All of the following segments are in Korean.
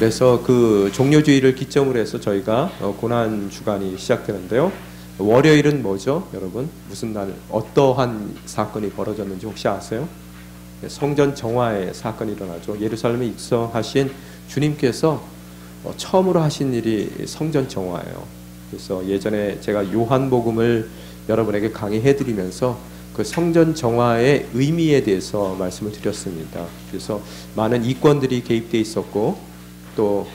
그래서 그 종료주의를 기점으로 해서 저희가 고난 주간이 시작되는데요. 월요일은 뭐죠, 여러분? 무슨 날, 어떠한 사건이 벌어졌는지 혹시 아세요? 성전 정화의 사건이 일어나죠. 예루살렘에 입성하신 주님께서 처음으로 하신 일이 성전 정화예요. 그래서 예전에 제가 요한복음을 여러분에게 강의해드리면서 그 성전 정화의 의미에 대해서 말씀을 드렸습니다. 그래서 많은 이권들이 개입되어 있었고 또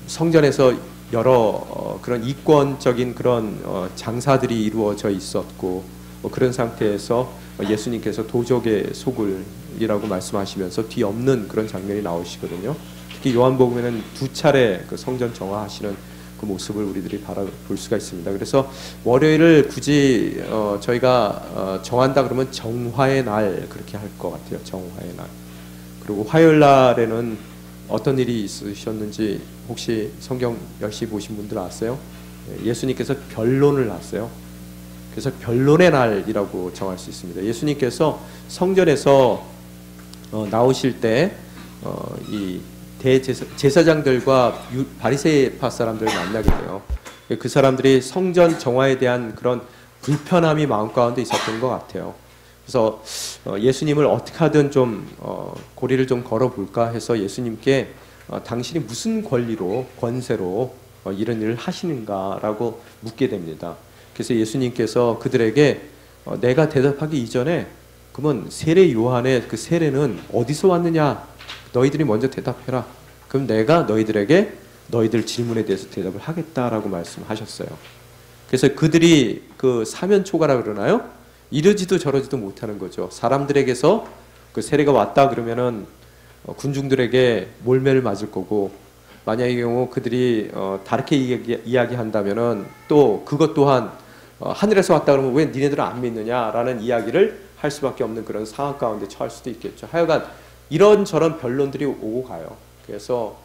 성전에서 여러 그런 이권적인 그런 장사들이 이루어져 있었고 그런 상태에서 예수님께서 도적의 소굴이라고 말씀하시면서 뒤엎는 그런 장면이 나오시거든요. 특히 요한복음에는 두 차례 그 성전 정화하시는 그 모습을 우리들이 바라볼 수가 있습니다. 그래서 월요일을 굳이 저희가 정한다 그러면 정화의 날 그렇게 할 것 같아요. 정화의 날. 그리고 화요일 날에는 어떤 일이 있으셨는지 혹시 성경 열심히 보신 분들 아세요? 예수님께서 변론을 하세요. 그래서 변론의 날이라고 정할 수 있습니다. 예수님께서 성전에서 나오실 때 이 대제사장들과 바리새파 사람들을 만나게 돼요. 그 사람들이 성전 정화에 대한 그런 불편함이 마음 가운데 있었던 것 같아요. 그래서 예수님을 어떻게 하든 좀 고리를 좀 걸어볼까 해서 예수님께 당신이 무슨 권리로, 권세로 이런 일을 하시는가라고 묻게 됩니다. 그래서 예수님께서 그들에게 내가 대답하기 이전에 그러면 세례 요한의 그 세례는 어디서 왔느냐? 너희들이 먼저 대답해라. 그럼 내가 너희들에게 너희들 질문에 대해서 대답을 하겠다라고 말씀하셨어요. 그래서 그들이 그 사면초가라 그러나요? 이러지도 저러지도 못하는 거죠. 사람들에게서 그 세례가 왔다 그러면은 군중들에게 몰매를 맞을 거고, 만약의 경우 그들이 다르게 이야기한다면은 또 그것 또한 하늘에서 왔다 그러면 왜 니네들은 안 믿느냐라는 이야기를 할 수밖에 없는 그런 상황 가운데 처할 수도 있겠죠. 하여간 이런저런 변론들이 오고 가요. 그래서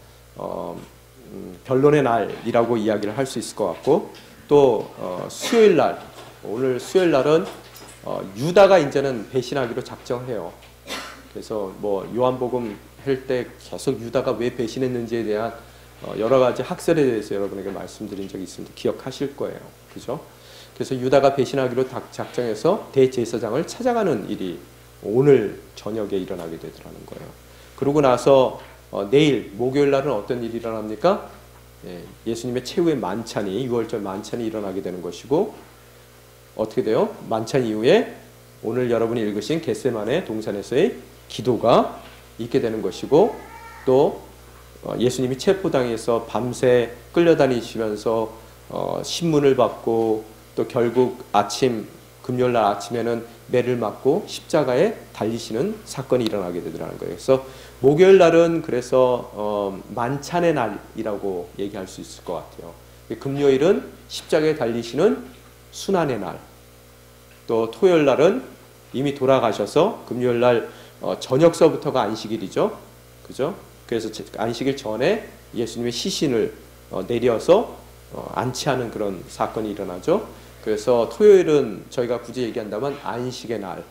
변론의 날이라고 이야기를 할 수 있을 것 같고, 또 수요일 날, 오늘 수요일 날은 유다가 이제는 배신하기로 작정해요. 그래서 뭐 요한복음 할 때 계속 유다가 왜 배신했는지에 대한 여러 가지 학설에 대해서 여러분에게 말씀드린 적이 있습니다. 기억하실 거예요. 그죠? 그래서 유다가 배신하기로 작정해서 대제사장을 찾아가는 일이 오늘 저녁에 일어나게 되더라는 거예요. 그러고 나서 내일 목요일 날은 어떤 일이 일어납니까? 예수님의 최후의 만찬이, 유월절 만찬이 일어나게 되는 것이고, 어떻게 돼요? 만찬 이후에 오늘 여러분이 읽으신 겟세마네 동산에서의 기도가 있게 되는 것이고, 또 예수님이 체포당해서 밤새 끌려다니시면서 신문을 받고, 또 결국 금요일날 아침에는 매를 맞고 십자가에 달리시는 사건이 일어나게 되더라는 거예요. 그래서 목요일 날은 그래서 만찬의 날이라고 얘기할 수 있을 것 같아요. 금요일은 십자가에 달리시는 순환의 날, 또 토요일 날은 이미 돌아가셔서 금요일 날 저녁서부터가 안식일이죠. 그죠? 그래서 안식일 전에 예수님의 시신을 내려서 안치하는 그런 사건이 일어나죠. 그래서 토요일은 저희가 굳이 얘기한다면 안식의 날,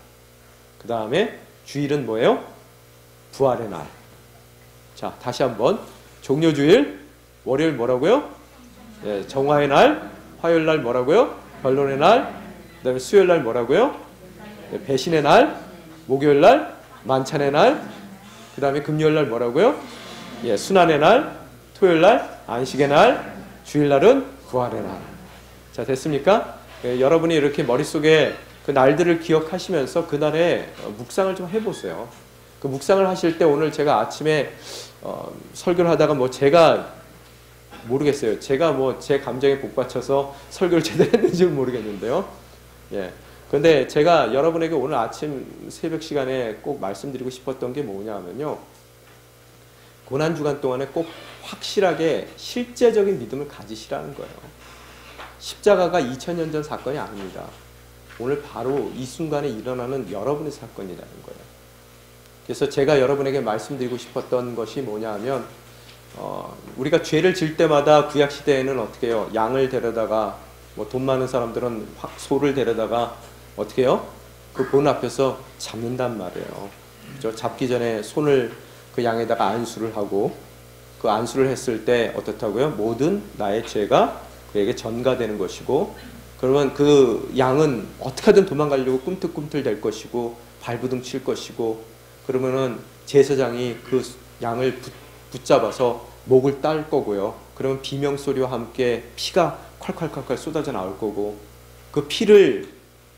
그 다음에 주일은 뭐예요? 부활의 날. 자, 다시 한번 종료주일, 월요일 뭐라고요? 정화의 날, 화요일 날 뭐라고요? 변론의 날, 그 다음에 수요일 날 뭐라고요? 배신의 날, 목요일 날 만찬의 날, 그 다음에 금요일 날 뭐라고요? 순환의 날, 토요일 날 안식의 날, 주일 날은 부활의 날. 자, 됐습니까? 여러분이 이렇게 머릿속에 그 날들을 기억하시면서 그날에 묵상을 좀 해보세요. 그 묵상을 하실 때 오늘 제가 아침에 설교를 하다가 뭐 제가 모르겠어요. 제가 뭐 제 감정에 복받쳐서 설교를 제대로 했는지는 모르겠는데요. 그런데 제가 여러분에게 오늘 아침 새벽 시간에 꼭 말씀드리고 싶었던 게 뭐냐 하면요. 고난주간 동안에 꼭 확실하게 실제적인 믿음을 가지시라는 거예요. 십자가가 2000년 전 사건이 아닙니다. 오늘 바로 이 순간에 일어나는 여러분의 사건이라는 거예요. 그래서 제가 여러분에게 말씀드리고 싶었던 것이 뭐냐 하면 우리가 죄를 질 때마다 구약시대에는 어떻게 해요? 양을 데려다가 뭐 돈 많은 사람들은 소를 데려다가 어떻게 해요? 그 본 앞에서 잡는단 말이에요. 그죠? 잡기 전에 손을 그 양에다가 안수를 하고 그 안수를 했을 때 어떻다고요? 모든 나의 죄가 그에게 전가되는 것이고, 그러면 그 양은 어떻게든 도망가려고 꿈틀꿈틀 될 것이고 발부둥 칠 것이고, 그러면은 제사장이 그 양을 붙잡아서 목을 딸 거고요. 그러면 비명 소리와 함께 피가 콸콸콸콸 쏟아져 나올 거고, 그 피를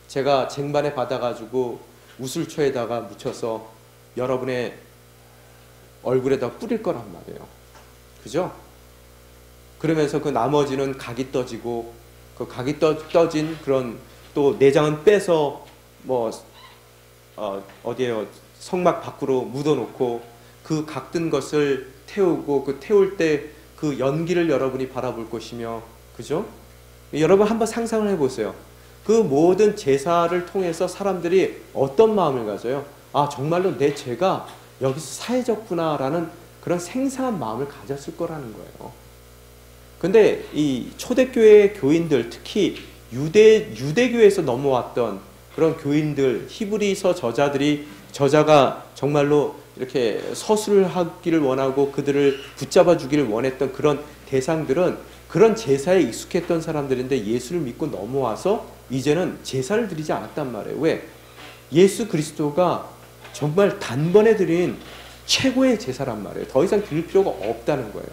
제가 쟁반에 받아가지고 우슬초에다가 묻혀서 여러분의 얼굴에다 뿌릴 거란 말이에요. 그죠? 그러면서 그 나머지는 각이 떠지고, 그 각이 떠진 그런 또 내장은 빼서 뭐 어디에요? 성막 밖으로 묻어놓고 그 각든 것을 태우고, 그 태울 때 그 연기를 여러분이 바라볼 것이며, 그죠? 여러분 한번 상상을 해보세요. 그 모든 제사를 통해서 사람들이 어떤 마음을 가져요? 아, 정말로 내 죄가 여기서 사해졌구나라는 그런 생생한 마음을 가졌을 거라는 거예요. 근데 이 초대교회 교인들, 특히 유대교에서 넘어왔던 그런 교인들, 히브리서 저자가 정말로 이렇게 서술을 하기를 원하고 그들을 붙잡아 주기를 원했던 그런 대상들은 그런 제사에 익숙했던 사람들인데, 예수를 믿고 넘어와서 이제는 제사를 드리지 않았단 말이에요. 왜? 예수 그리스도가 정말 단번에 드린 최고의 제사란 말이에요. 더 이상 드릴 필요가 없다는 거예요.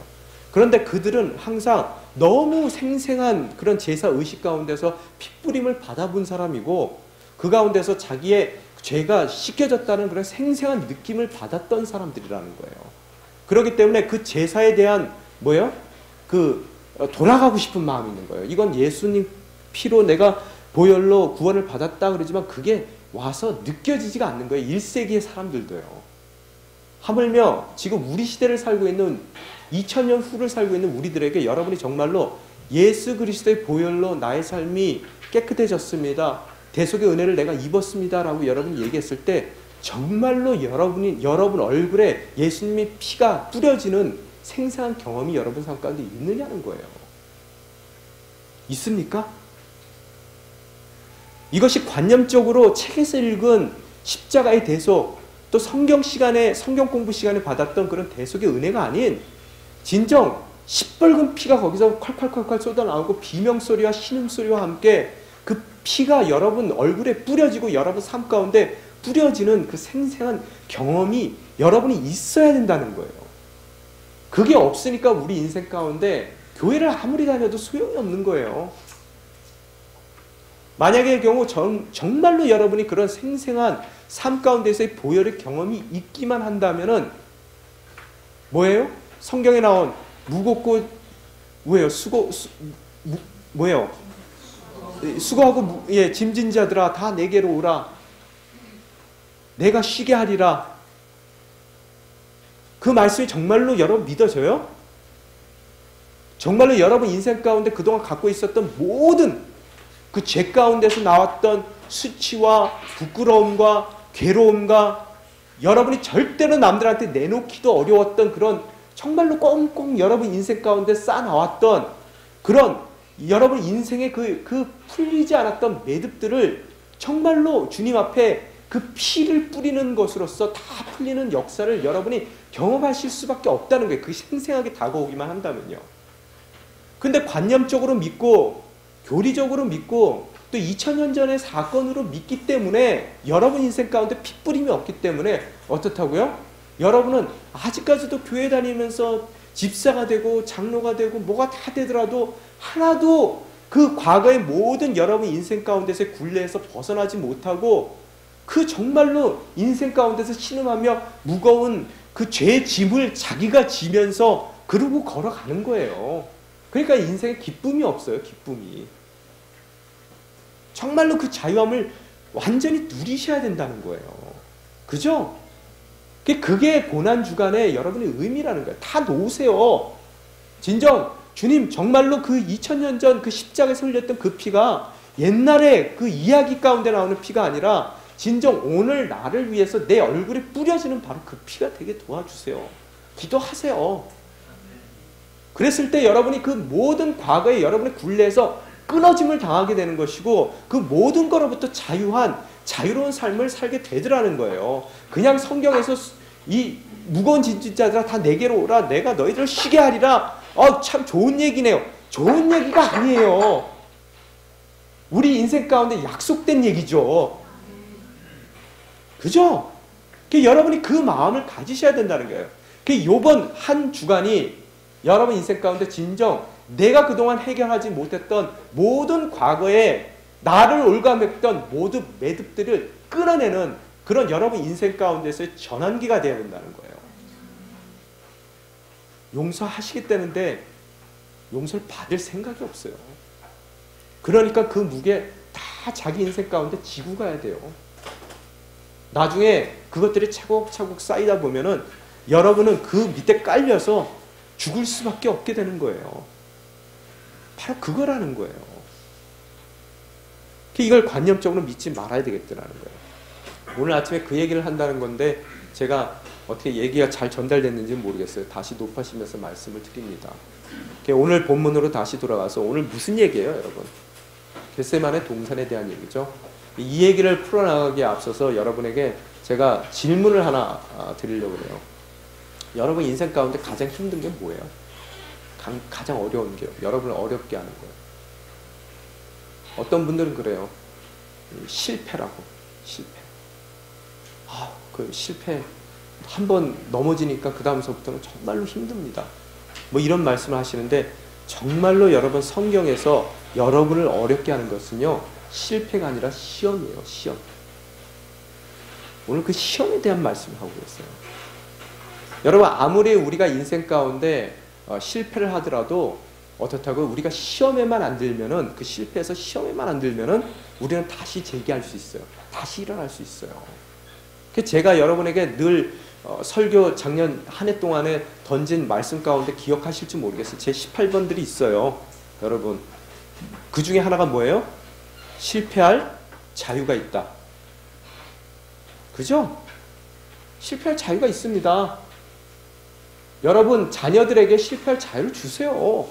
그런데 그들은 항상 너무 생생한 그런 제사 의식 가운데서 핏부림을 받아본 사람이고, 그 가운데서 자기의 죄가 씻겨졌다는 그런 생생한 느낌을 받았던 사람들이라는 거예요. 그렇기 때문에 그 제사에 대한 뭐예요? 돌아가고 싶은 마음이 있는 거예요. 이건 예수님 피로 내가 보혈로 구원을 받았다 그러지만 그게 와서 느껴지지가 않는 거예요. 1세기의 사람들도요. 하물며 지금 우리 시대를 살고 있는 2000년 후를 살고 있는 우리들에게 여러분이 정말로 예수 그리스도의 보혈로 나의 삶이 깨끗해졌습니다, 대속의 은혜를 내가 입었습니다 라고 여러분이 얘기했을 때 정말로 여러분 얼굴에 예수님의 피가 뿌려지는 생생한 경험이 여러분 삶 가운데 있느냐는 거예요. 있습니까? 이것이 관념적으로 책에서 읽은 십자가의 대속, 또 성경 공부 시간에 받았던 그런 대속의 은혜가 아닌 진정 시뻘건 피가 거기서 콸콸콸콸 쏟아나오고 비명소리와 신음소리와 함께 그 피가 여러분 얼굴에 뿌려지고 여러분 삶 가운데 뿌려지는 그 생생한 경험이 여러분이 있어야 된다는 거예요. 그게 없으니까 우리 인생 가운데 교회를 아무리 다녀도 소용이 없는 거예요. 만약의 경우 정말로 여러분이 그런 생생한 삶 가운데서의 보혈의 경험이 있기만 한다면은 뭐예요? 성경에 나온 무겁고 뭐예요? 뭐예요? 수고하고 짐진 자들아 다 내게로 오라, 내가 쉬게 하리라. 그 말씀이 정말로 여러분 믿어져요? 정말로 여러분 인생 가운데 그동안 갖고 있었던 모든 그 죄 가운데서 나왔던 수치와 부끄러움과 괴로움과 여러분이 절대로 남들한테 내놓기도 어려웠던 그런 정말로 꽁꽁 여러분 인생 가운데 쌓아나왔던 그런 여러분 인생의 그 풀리지 않았던 매듭들을 정말로 주님 앞에 그 피를 뿌리는 것으로서 다 풀리는 역사를 여러분이 경험하실 수밖에 없다는 거예요. 그게 생생하게 다가오기만 한다면요. 근데 관념적으로 믿고 교리적으로 믿고 또 2000년 전의 사건으로 믿기 때문에 여러분 인생 가운데 핏부림이 없기 때문에 어떻다고요? 여러분은 아직까지도 교회 다니면서 집사가 되고 장로가 되고 뭐가 다 되더라도 하나도 그 과거의 모든 여러분 인생 가운데서의 굴레에서 벗어나지 못하고 그 정말로 인생 가운데서 신음하며 무거운 그 죄의 짐을 자기가 지면서 그러고 걸어가는 거예요. 그러니까 인생에 기쁨이 없어요. 기쁨이. 정말로 그 자유함을 완전히 누리셔야 된다는 거예요. 그죠? 그게 고난주간의 여러분의 의미라는 거예요. 다 놓으세요. 진정 주님 정말로 그 2000년 전 그 십자가에서 흘렸던 그 피가 옛날에 그 이야기 가운데 나오는 피가 아니라 진정 오늘 나를 위해서 내 얼굴에 뿌려지는 바로 그 피가 되게 도와주세요. 기도하세요. 그랬을 때 여러분이 그 모든 과거의 여러분의 굴레에서 끊어짐을 당하게 되는 것이고 그 모든 거로부터 자유로운 삶을 살게 되더라는 거예요. 그냥 성경에서 무거운 짐진자들아 다 내게로 오라. 내가 너희들을 쉬게 하리라. 참 좋은 얘기네요. 좋은 얘기가 아니에요. 우리 인생 가운데 약속된 얘기죠. 그죠? 여러분이 그 마음을 가지셔야 된다는 거예요. 이번 한 주간이 여러분 인생 가운데 진정 내가 그동안 해결하지 못했던 모든 과거에 나를 올가맸던 모든 매듭들을 끌어내는 그런 여러분 인생 가운데서의 전환기가 되어야 된다는 거예요. 용서하시겠다는데 용서를 받을 생각이 없어요. 그러니까 그 무게 다 자기 인생 가운데 지고 가야 돼요. 나중에 그것들이 차곡차곡 쌓이다 보면은 여러분은 그 밑에 깔려서 죽을 수밖에 없게 되는 거예요. 바로 그거라는 거예요. 이걸 관념적으로 믿지 말아야 되겠다는 거예요. 오늘 아침에 그 얘기를 한다는 건데 제가 어떻게 얘기가 잘 전달됐는지는 모르겠어요. 다시 높아지면서 말씀을 드립니다. 오늘 본문으로 다시 돌아가서 오늘 무슨 얘기예요, 여러분? 겟세마네 동산에 대한 얘기죠. 이 얘기를 풀어나가기에 앞서서 여러분에게 제가 질문을 하나 드리려고 해요. 여러분 인생 가운데 가장 힘든 게 뭐예요? 가장 어려운 게요. 여러분을 어렵게 하는 거예요. 어떤 분들은 그래요. 실패라고. 실패. 그 실패 한번 넘어지니까 그 다음서부터는 정말로 힘듭니다. 뭐 이런 말씀을 하시는데 정말로 여러분 성경에서 여러분을 어렵게 하는 것은요. 실패가 아니라 시험이에요. 시험. 오늘 그 시험에 대한 말씀을 하고 있어요. 여러분 아무리 우리가 인생 가운데 실패를 하더라도 어떻다고 우리가 시험에만 안 들면은 그 실패에서 시험에만 안 들면은 우리는 다시 재기할 수 있어요. 다시 일어날 수 있어요. 제가 여러분에게 늘 설교 작년 한 해 동안에 던진 말씀 가운데 기억하실지 모르겠어요. 제 18번들이 있어요. 여러분 그 중에 하나가 뭐예요? 실패할 자유가 있다. 그죠? 실패할 자유가 있습니다. 여러분 자녀들에게 실패할 자유를 주세요.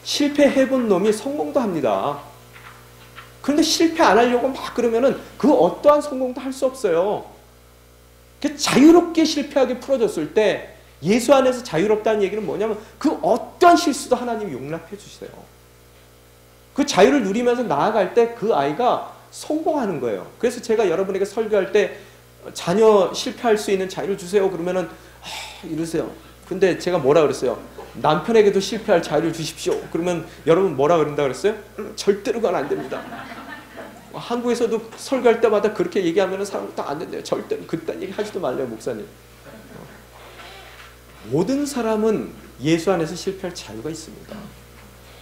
실패해본 놈이 성공도 합니다. 그런데 실패 안 하려고 막 그러면은 그 어떠한 성공도 할 수 없어요. 자유롭게 실패하게 풀어줬을 때 예수 안에서 자유롭다는 얘기는 뭐냐면 그 어떠한 실수도 하나님이 용납해 주세요. 그 자유를 누리면서 나아갈 때 그 아이가 성공하는 거예요. 그래서 제가 여러분에게 설교할 때 자녀 실패할 수 있는 자유를 주세요. 그러면은 이러세요. 근데 제가 뭐라 그랬어요? 남편에게도 실패할 자유를 주십시오. 그러면 여러분 뭐라 그런다 그랬어요? 절대로 그건 안 됩니다. 한국에서도 설교할 때마다 그렇게 얘기하면 사람들 다 안 된대요. 절대로 그딴 얘기 하지도 말래요, 목사님. 모든 사람은 예수 안에서 실패할 자유가 있습니다.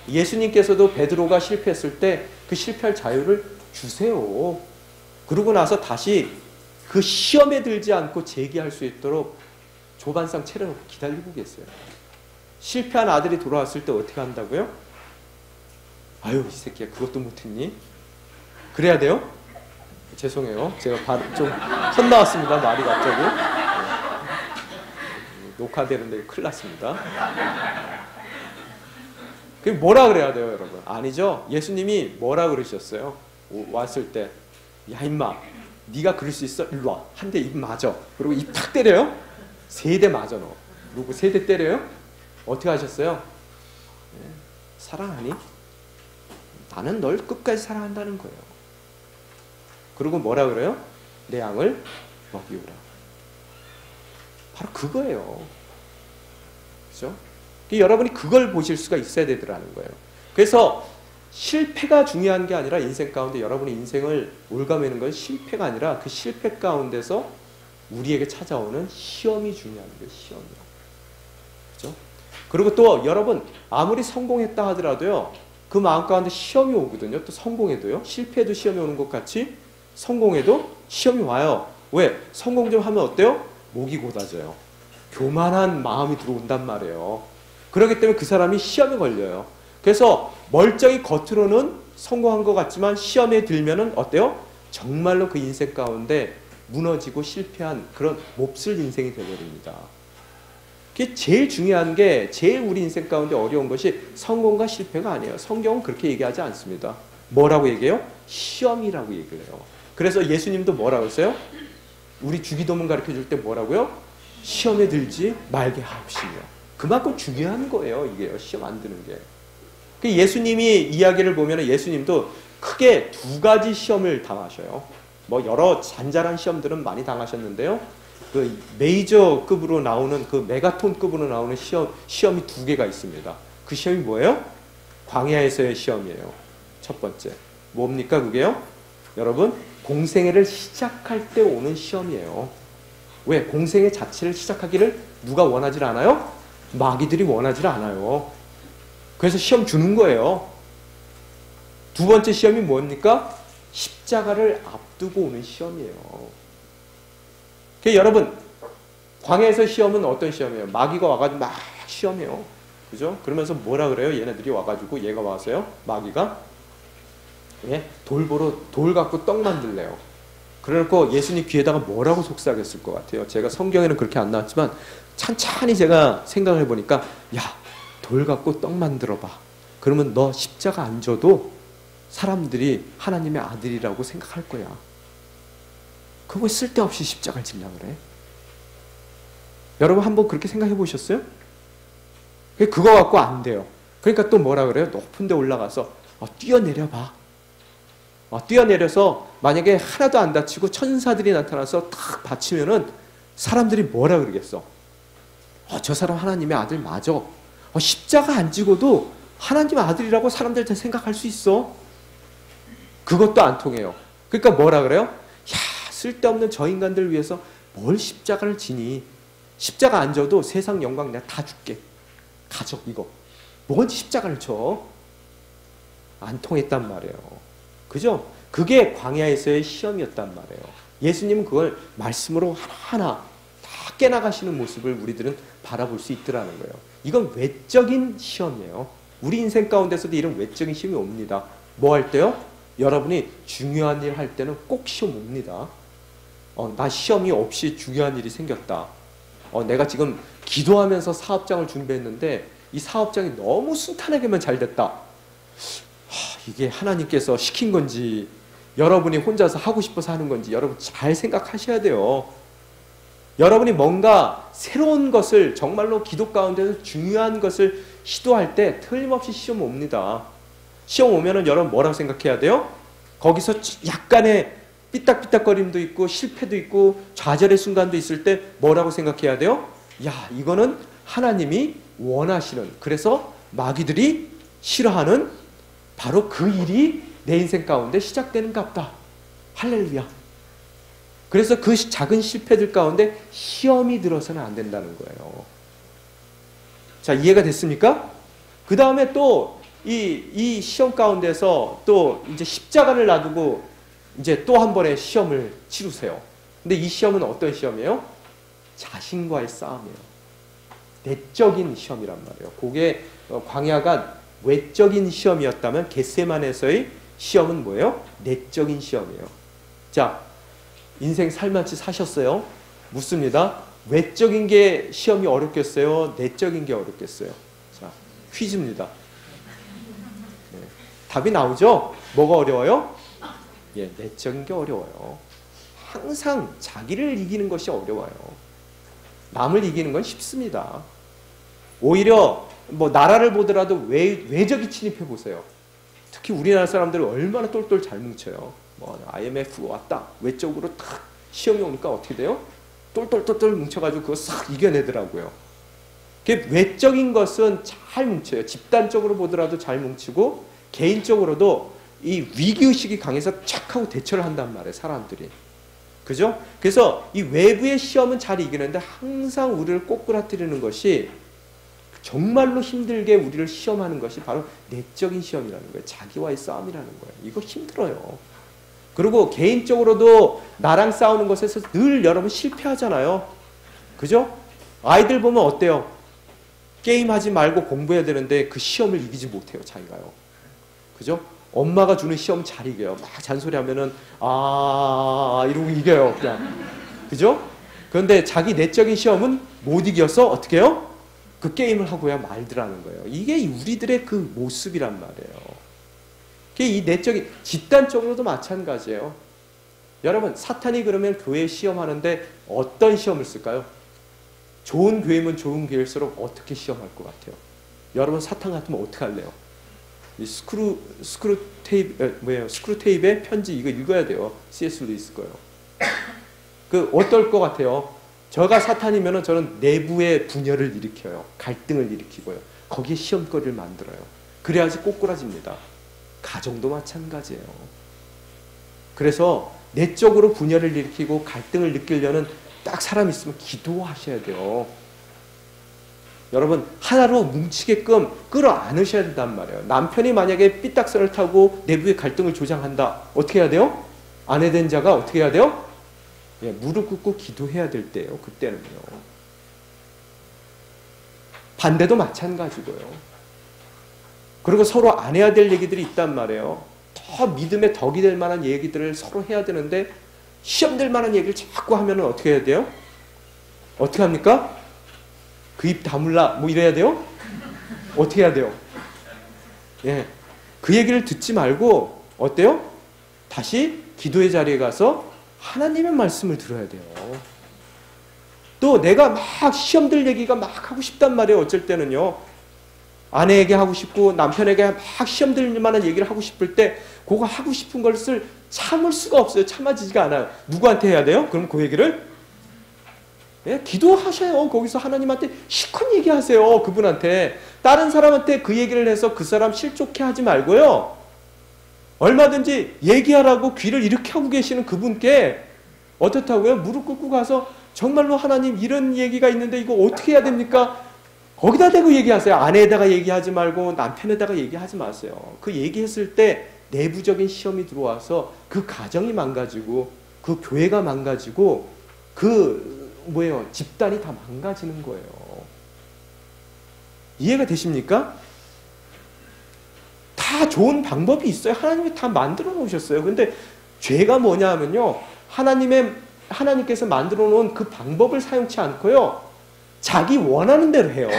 예수님께서도 베드로가 실패했을 때 그 실패할 자유를 주세요. 그러고 나서 다시 그 시험에 들지 않고 재기할 수 있도록 조반상 차려놓고 기다리고 계세요. 실패한 아들이 돌아왔을 때 어떻게 한다고요? 아유, 이 새끼야 그것도 못했니? 그래야 돼요? 죄송해요. 제가 좀 헛나왔습니다. 말이 갑자기. 녹화되는데 큰일 났습니다. 그게 뭐라 그래야 돼요, 여러분? 아니죠? 예수님이 뭐라 그러셨어요? 왔을 때, 야 임마, 네가 그럴 수 있어? 일로 와. 한 대 입 맞아. 그리고 입 탁 때려요? 3대 맞아 너. 누구 3대 때려요? 어떻게 하셨어요? 네. 사랑하니? 나는 널 끝까지 사랑한다는 거예요. 그리고 뭐라 그래요? 내 양을 먹이우라. 바로 그거예요. 그죠? 여러분이 그걸 보실 수가 있어야 되더라는 거예요. 그래서 실패가 중요한 게 아니라 인생 가운데 여러분의 인생을 올가매는 건 실패가 아니라 그 실패 가운데서 우리에게 찾아오는 시험이 중요한 거예요. 시험이요. 그죠? 그리고 또 여러분 아무리 성공했다 하더라도요. 그 마음 가운데 시험이 오거든요. 또 성공해도요. 실패해도 시험이 오는 것 같이 성공해도 시험이 와요. 왜? 성공 좀 하면 어때요? 목이 곧아져요. 교만한 마음이 들어온단 말이에요. 그렇기 때문에 그 사람이 시험에 걸려요. 그래서 멀쩡히 겉으로는 성공한 것 같지만 시험에 들면은 어때요? 정말로 그 인생 가운데 무너지고 실패한 그런 몹쓸 인생이 되어버립니다. 그게 제일 중요한 게 제일 우리 인생 가운데 어려운 것이 성공과 실패가 아니에요. 성경은 그렇게 얘기하지 않습니다. 뭐라고 얘기해요? 시험이라고 얘기를 해요. 그래서 예수님도 뭐라고 했어요? 우리 주기도문 가르쳐 줄 때 뭐라고요? 시험에 들지 말게 하옵시며. 그만큼 중요한 거예요. 이게요. 시험 안 드는 게. 예수님이 이야기를 보면 예수님도 크게 두 가지 시험을 당하셔요. 뭐 여러 잔잔한 시험들은 많이 당하셨는데요. 그 메이저급으로 나오는 그 메가톤급으로 나오는 시험이 두 개가 있습니다. 그 시험이 뭐예요? 광야에서의 시험이에요. 첫 번째. 뭡니까 그게요? 여러분, 공생애를 시작할 때 오는 시험이에요. 왜? 공생애 자체를 시작하기를 누가 원하지 않아요? 마귀들이 원하지 않아요. 그래서 시험 주는 거예요. 두 번째 시험이 뭡니까? 십자가를 앞두고 오는 시험이에요. 여러분, 광야에서 시험은 어떤 시험이에요? 마귀가 와가지고 막 시험해요. 그죠? 그러면서 뭐라 그래요? 얘네들이 와가지고, 얘가 와서요, 마귀가, 예? 돌 갖고 떡 만들래요. 그래놓고 예수님 귀에다가 뭐라고 속삭였을 것 같아요? 제가 성경에는 그렇게 안 나왔지만, 찬찬히 제가 생각을 해보니까, 야, 돌 갖고 떡 만들어봐. 그러면 너 십자가 안 져도 사람들이 하나님의 아들이라고 생각할 거야. 그거 왜 쓸데없이 십자가를 지려고 그래? 여러분 한번 그렇게 생각해 보셨어요? 그거 갖고 안 돼요. 그러니까 또 뭐라 그래요? 높은 데 올라가서 뛰어내려봐. 뛰어내려서 만약에 하나도 안 다치고 천사들이 나타나서 탁 받치면은 사람들이 뭐라 그러겠어? 저 사람 하나님의 아들 맞아. 십자가 안 지고도 하나님의 아들이라고 사람들한테 생각할 수 있어. 그것도 안 통해요. 그러니까 뭐라 그래요? 야, 쓸데없는 저 인간들 위해서 뭘 십자가를 지니? 십자가 안 져도 세상 영광 내가 다 줄게. 가져 이거. 뭔 십자가를 져? 안 통했단 말이에요. 그죠? 그게 광야에서의 시험이었단 말이에요. 예수님은 그걸 말씀으로 하나하나 다 깨나가시는 모습을 우리들은 바라볼 수 있더라는 거예요. 이건 외적인 시험이에요. 우리 인생 가운데서도 이런 외적인 시험이 옵니다. 뭐 할 때요? 여러분이 중요한 일 할 때는 꼭 시험 옵니다. 나 시험이 없이 중요한 일이 생겼다. 내가 지금 기도하면서 사업장을 준비했는데 이 사업장이 너무 순탄하게만 잘 됐다. 이게 하나님께서 시킨 건지 여러분이 혼자서 하고 싶어서 하는 건지 여러분 잘 생각하셔야 돼요. 여러분이 뭔가 새로운 것을 정말로 기도 가운데서 중요한 것을 시도할 때 틀림없이 시험 옵니다. 시험 오면은 여러분 뭐라고 생각해야 돼요? 거기서 약간의 삐딱삐딱거림도 있고 실패도 있고 좌절의 순간도 있을 때 뭐라고 생각해야 돼요? 야, 이거는 하나님이 원하시는, 그래서 마귀들이 싫어하는 바로 그 일이 내 인생 가운데 시작되는갑다. 할렐루야. 그래서 그 작은 실패들 가운데 시험이 들어서는 안 된다는 거예요. 자, 이해가 됐습니까? 그 다음에 또 이 시험 가운데서 또 이제 십자가를 놔두고 이제 또 한 번의 시험을 치르세요. 근데 이 시험은 어떤 시험이에요? 자신과의 싸움이에요. 내적인 시험이란 말이에요. 그게 광야가 외적인 시험이었다면 겟세마네에서의 시험은 뭐예요? 내적인 시험이에요. 자, 인생 살만치 사셨어요? 묻습니다. 외적인 게 시험이 어렵겠어요? 내적인 게 어렵겠어요? 자, 퀴즈입니다. 네. 답이 나오죠? 뭐가 어려워요? 예, 내적인 게 어려워요. 항상 자기를 이기는 것이 어려워요. 남을 이기는 건 쉽습니다. 오히려 뭐 나라를 보더라도 외적이 침입해 보세요. 특히 우리나라 사람들은 얼마나 똘똘 잘 뭉쳐요. 뭐 IMF 왔다. 외적으로 탁 시험이 오니까 어떻게 돼요? 똘똘똘똘 뭉쳐가지고 그거 싹 이겨내더라고요. 외적인 것은 잘 뭉쳐요. 집단적으로 보더라도 잘 뭉치고 개인적으로도 이 위기의식이 강해서 착 하고 대처를 한단 말이에요. 사람들이. 그죠? 그래서 이 외부의 시험은 잘 이기는데 항상 우리를 꼬꾸라뜨리는 것이 정말로 힘들게 우리를 시험하는 것이 바로 내적인 시험이라는 거예요. 자기와의 싸움이라는 거예요. 이거 힘들어요. 그리고 개인적으로도 나랑 싸우는 것에서 늘 여러분 실패하잖아요. 그죠? 아이들 보면 어때요? 게임하지 말고 공부해야 되는데 그 시험을 이기지 못해요. 자기가요. 그죠? 엄마가 주는 시험 잘 이겨요. 막 잔소리하면은 이러고 이겨요. 그냥. 그죠? 그런데 자기 내적인 시험은 못 이겨서 어떻게 해요? 그 게임을 하고야 말더라는 거예요. 이게 우리들의 그 모습이란 말이에요. 이 내적인, 집단적으로도 마찬가지예요. 여러분, 사탄이 그러면 교회 시험하는데 어떤 시험을 쓸까요? 좋은 교회면 좋은 교회일수록 어떻게 시험할 것 같아요? 여러분 사탄 같으면 어떻게 할래요? 이 스크루 테이프의 편지 이거 읽어야 돼요. C.S. 루이스 거요. 그 어떨 것 같아요? 저가 사탄이면은 저는 내부의 분열을 일으켜요. 갈등을 일으키고요. 거기에 시험거리를 만들어요. 그래야지 꼬꾸라집니다. 가정도 마찬가지예요. 그래서 내적으로 분열을 일으키고 갈등을 느끼려는 딱 사람이 있으면 기도하셔야 돼요. 여러분 하나로 뭉치게끔 끌어안으셔야 된단 말이에요. 남편이 만약에 삐딱선을 타고 내부의 갈등을 조장한다. 어떻게 해야 돼요? 아내 된 자가 어떻게 해야 돼요? 예, 무릎 꿇고 기도해야 될 때예요. 그때는요. 반대도 마찬가지고요. 그리고 서로 안 해야 될 얘기들이 있단 말이에요. 더 믿음의 덕이 될 만한 얘기들을 서로 해야 되는데 시험 될 만한 얘기를 자꾸 하면 어떻게 해야 돼요? 어떻게 합니까? 그 입 다물라 뭐 이래야 돼요? 어떻게 해야 돼요? 예, 그 얘기를 듣지 말고 어때요? 다시 기도의 자리에 가서 하나님의 말씀을 들어야 돼요. 또 내가 막 시험들 얘기가 막 하고 싶단 말이에요. 어쩔 때는요. 아내에게 하고 싶고 남편에게 막 시험들 만한 얘기를 하고 싶을 때 그거 하고 싶은 것을 참을 수가 없어요. 참아지지가 않아요. 누구한테 해야 돼요? 그럼 그 얘기를? 예, 기도하셔요. 거기서 하나님한테 실컷 얘기하세요. 그분한테. 다른 사람한테 그 얘기를 해서 그 사람 실족해 하지 말고요. 얼마든지 얘기하라고 귀를 이렇게 하고 계시는 그분께 어떻다고요? 무릎 꿇고 가서 정말로 하나님 이런 얘기가 있는데 이거 어떻게 해야 됩니까? 거기다 대고 얘기하세요. 아내에다가 얘기하지 말고 남편에다가 얘기하지 마세요. 그 얘기했을 때 내부적인 시험이 들어와서 그 가정이 망가지고 그 교회가 망가지고 집단이 다 망가지는 거예요. 이해가 되십니까? 다 좋은 방법이 있어요. 하나님이 다 만들어 놓으셨어요. 근데 죄가 뭐냐 하면요. 하나님께서 만들어 놓은 그 방법을 사용치 않고요. 자기 원하는 대로 해요.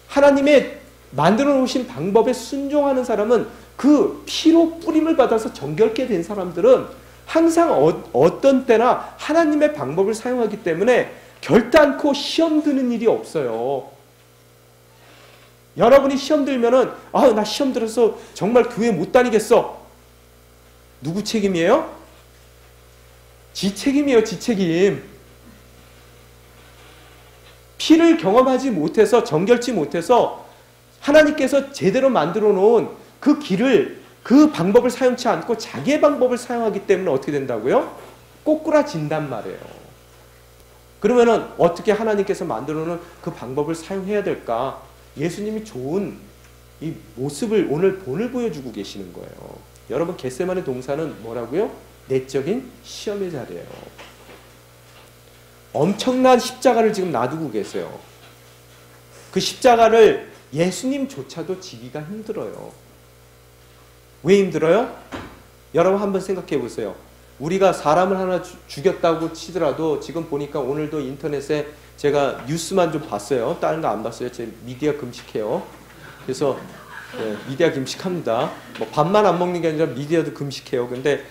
하나님의 만들어 놓으신 방법에 순종하는 사람은 그 피로 뿌림을 받아서 정결케 된 사람들은 항상 어떤 때나 하나님의 방법을 사용하기 때문에 결단코 시험 드는 일이 없어요. 여러분이 시험 들면은 나 시험 들어서 정말 교회 못 다니겠어. 누구 책임이에요? 지 책임이에요. 지 책임. 피를 경험하지 못해서 정결치 못해서 하나님께서 제대로 만들어 놓은 그 길을 그 방법을 사용치 않고 자기의 방법을 사용하기 때문에 어떻게 된다고요? 꼬꾸라진단 말이에요. 그러면은 어떻게 하나님께서 만들어 놓은 그 방법을 사용해야 될까? 예수님이 좋은 이 모습을 오늘 본을 보여주고 계시는 거예요. 여러분 겟세마네 동산은 뭐라고요? 내적인 시험의 자리예요. 엄청난 십자가를 지금 놔두고 계세요. 그 십자가를 예수님조차도 지기가 힘들어요. 왜 힘들어요? 여러분 한번 생각해 보세요. 우리가 사람을 하나 죽였다고 치더라도 지금 보니까 오늘도 인터넷에 제가 뉴스만 좀 봤어요. 다른 거 안 봤어요. 제 미디어 금식해요. 그래서 미디어 금식합니다. 뭐 밥만 안 먹는 게 아니라 미디어도 금식해요. 근데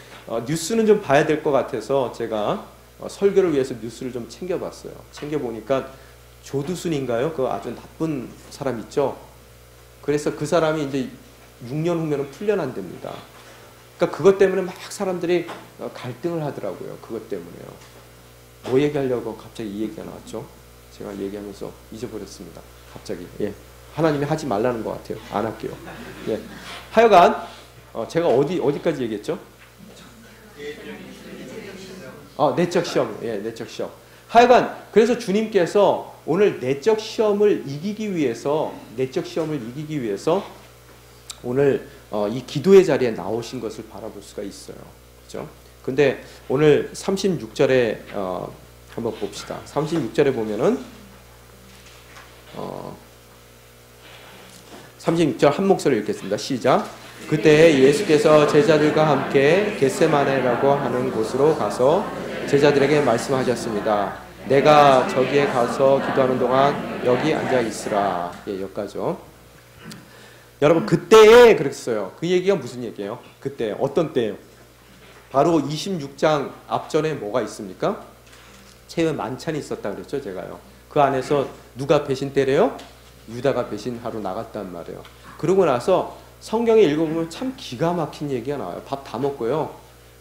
뉴스는 좀 봐야 될 것 같아서 제가 설교를 위해서 뉴스를 좀 챙겨봤어요. 챙겨보니까 조두순인가요? 그 아주 나쁜 사람 있죠? 그래서 그 사람이 이제 6년 후면은 풀려난답니다. 그러니까 그것 때문에 막 사람들이 갈등을 하더라고요. 그것 때문에요. 뭐 얘기하려고 갑자기 이 얘기가 나왔죠? 제가 얘기하면서 잊어버렸습니다. 갑자기. 예. 하나님이 하지 말라는 것 같아요. 안 할게요. 예. 하여간 제가 어디까지 얘기했죠? 내적 시험. 예, 내적 시험. 하여간 그래서 주님께서 오늘 내적 시험을 이기기 위해서 오늘 이 기도의 자리에 나오신 것을 바라볼 수가 있어요. 그렇죠? 근데 오늘 36절에 한번 봅시다. 36절에 보면은 36절 한 목소리 읽겠습니다. 시작. 그때 예수께서 제자들과 함께 겟세마네라고 하는 곳으로 가서 제자들에게 말씀하셨습니다. 내가 저기에 가서 기도하는 동안 여기 앉아 있으라. 예, 여기까지요. 여러분 그때에 그랬어요. 그 얘기가 무슨 얘기예요? 그때 어떤 때예요? 바로 26장 앞전에 뭐가 있습니까? 최후의 만찬이 있었다 그랬죠, 제가요. 그 안에서 누가 배신 때래요? 유다가 배신하러 나갔단 말이에요. 그러고 나서 성경에 읽어보면 참 기가 막힌 얘기가 나와요. 밥 다 먹고요.